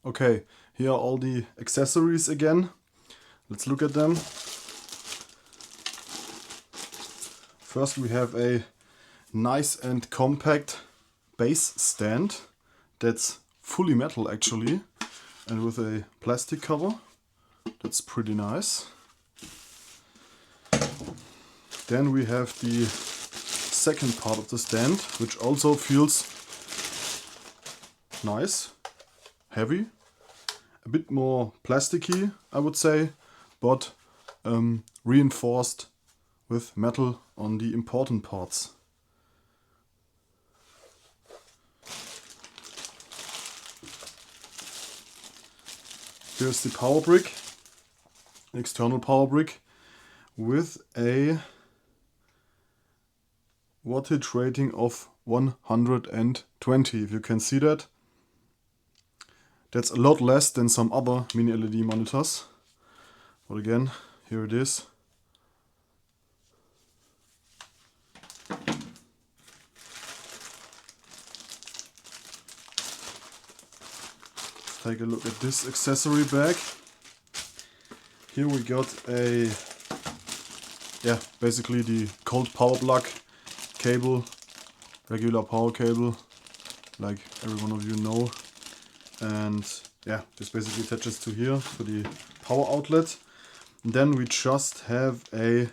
Okay, here are all the accessories again. Let's look at them. First we have a nice and compact base stand that's fully metal actually and with a plastic cover. That's pretty nice. Then we have the second part of the stand, which also feels nice, heavy, a bit more plasticky I would say, but reinforced with metal on the important parts. Here's the power brick, external power brick with a wattage rating of 120, if you can see that. That's a lot less than some other mini-LED monitors. But again, here it is. Let's take a look at this accessory bag. Here we got a, basically the cold power plug cable, regular power cable, like every one of you know. And this basically attaches to here, to the power outlet. And then we just have a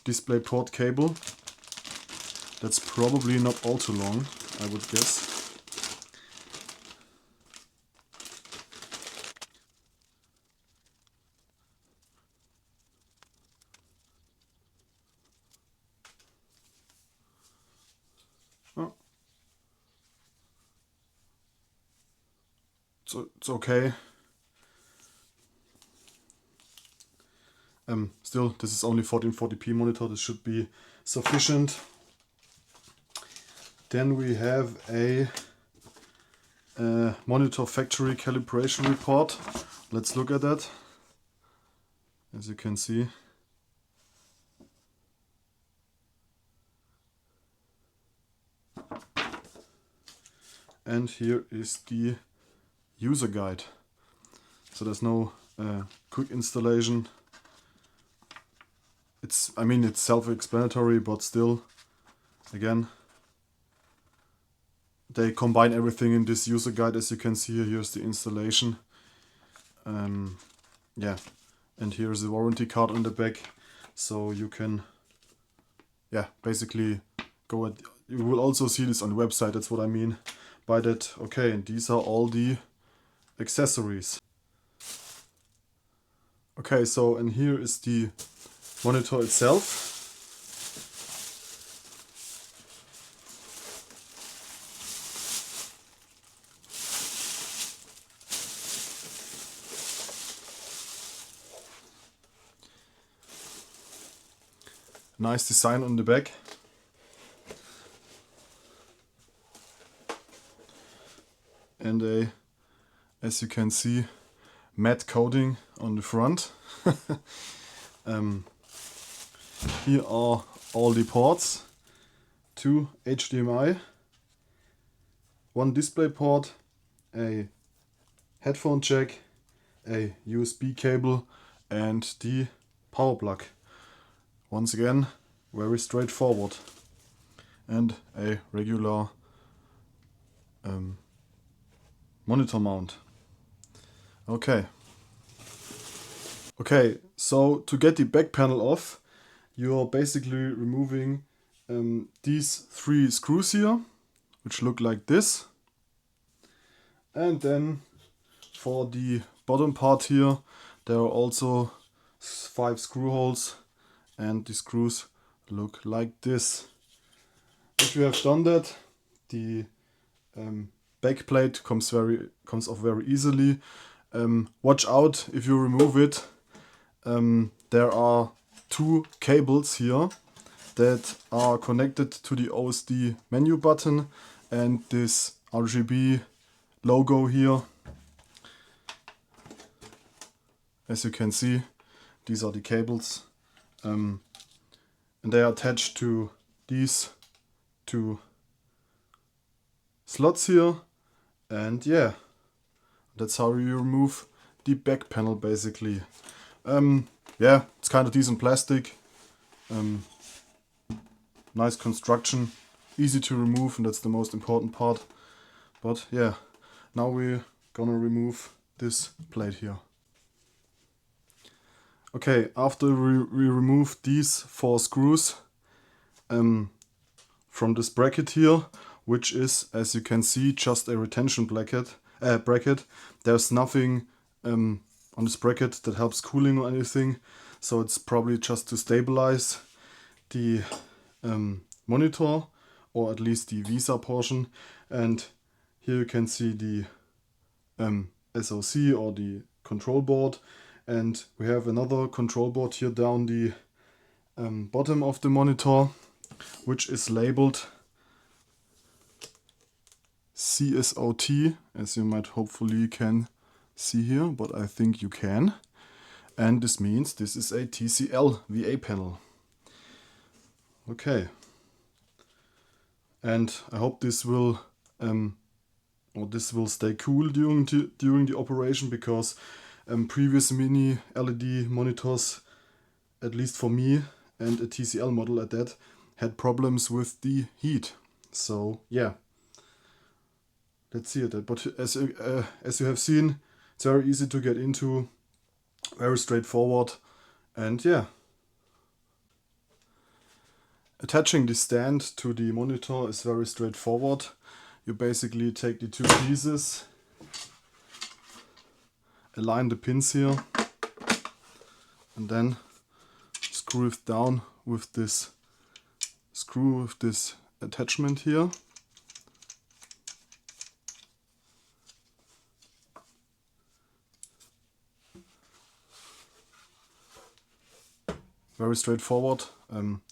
display port cable. That's probably not all too long, I would guess. Oh. So it's okay. Still, this is only 1440p monitor. This should be sufficient. Then we have a monitor factory calibration report. Let's look at that. As you can see, and here is the user guide. So there's no quick installation. It's self-explanatory, but still, again, they combine everything in this user guide. As you can see here, here's the installation. And here's the warranty card on the back, so you can, basically go at. You will also see this on the website. That's what I mean by that. Okay, and these are all the accessories. Okay, so and here is the monitor itself. Nice design on the back. And a, as you can see, matte coating on the front. Here are all the ports. 2 HDMI, 1 display port, a headphone jack, a USB cable and the power plug. Once again, very straightforward. And a regular monitor mount. Okay, so to get the back panel off, you're basically removing these 3 screws here, which look like this. And then for the bottom part here, there are also 5 screw holes, and the screws look like this. If you have done that, the back plate comes off very easily. Watch out if you remove it. There are 2 cables here that are connected to the OSD menu button and this RGB logo here. As you can see, these are the cables, and they are attached to these 2 slots here. And That's how you remove the back panel basically. Yeah, it's kind of decent plastic. Nice construction, easy to remove, and that's the most important part. But yeah, now we're gonna remove this plate here. Okay, after we remove these 4 screws from this bracket here, which is, as you can see, just a retention bracket. There's nothing on this bracket that helps cooling or anything, so it's probably just to stabilize the monitor, or at least the VISA portion. And here you can see the SoC, or the control board, and we have another control board here down the bottom of the monitor, which is labeled CSOT, as you might hopefully can see here, but I think you can. And this means this is a TCL VA panel. Okay, and I hope this will stay cool during the operation, because previous mini LED monitors, at least for me, and a TCL model at that, had problems with the heat. So yeah, let's see it. But as you have seen, it's very easy to get into, very straightforward, and yeah. Attaching the stand to the monitor is very straightforward. You basically take the 2 pieces, align the pins here, and then screw it down with this screw with this attachment here. Very straightforward.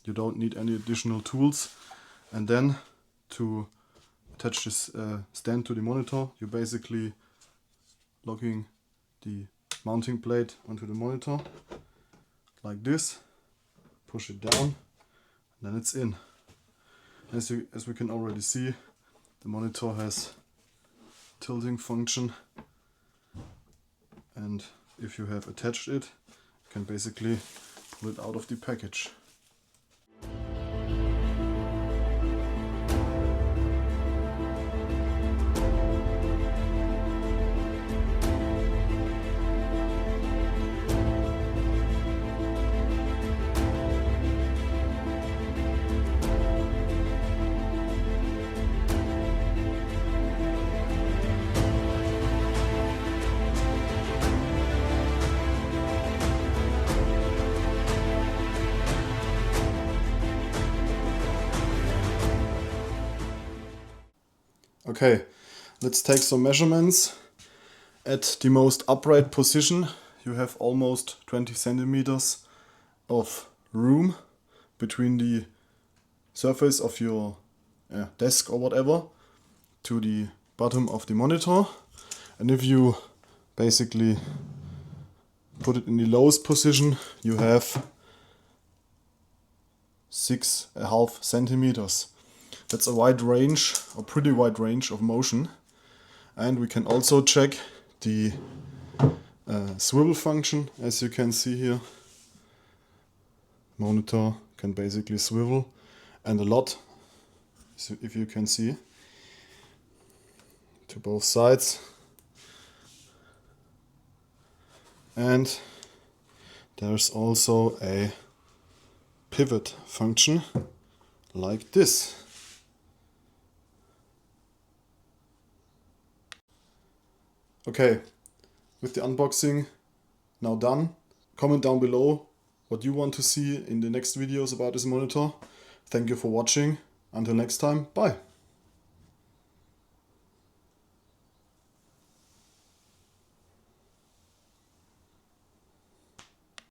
You don't need any additional tools. And then to attach this stand to the monitor, you're basically locking the mounting plate onto the monitor like this. Push it down, and then it's in. As we can already see, the monitor has tilting function, and if you have attached it, you can basically pull it out of the package. Okay, let's take some measurements. At the most upright position, you have almost 20 centimeters of room between the surface of your desk or whatever to the bottom of the monitor. And if you basically put it in the lowest position, you have 6.5 centimeters. That's a wide range, a pretty wide range of motion. And we can also check the swivel function. As you can see here, monitor can basically swivel, and a lot, so if you can see, to both sides. And there's also a pivot function like this. Okay, with the unboxing now done, comment down below what you want to see in the next videos about this monitor. Thank you for watching. Until next time, bye.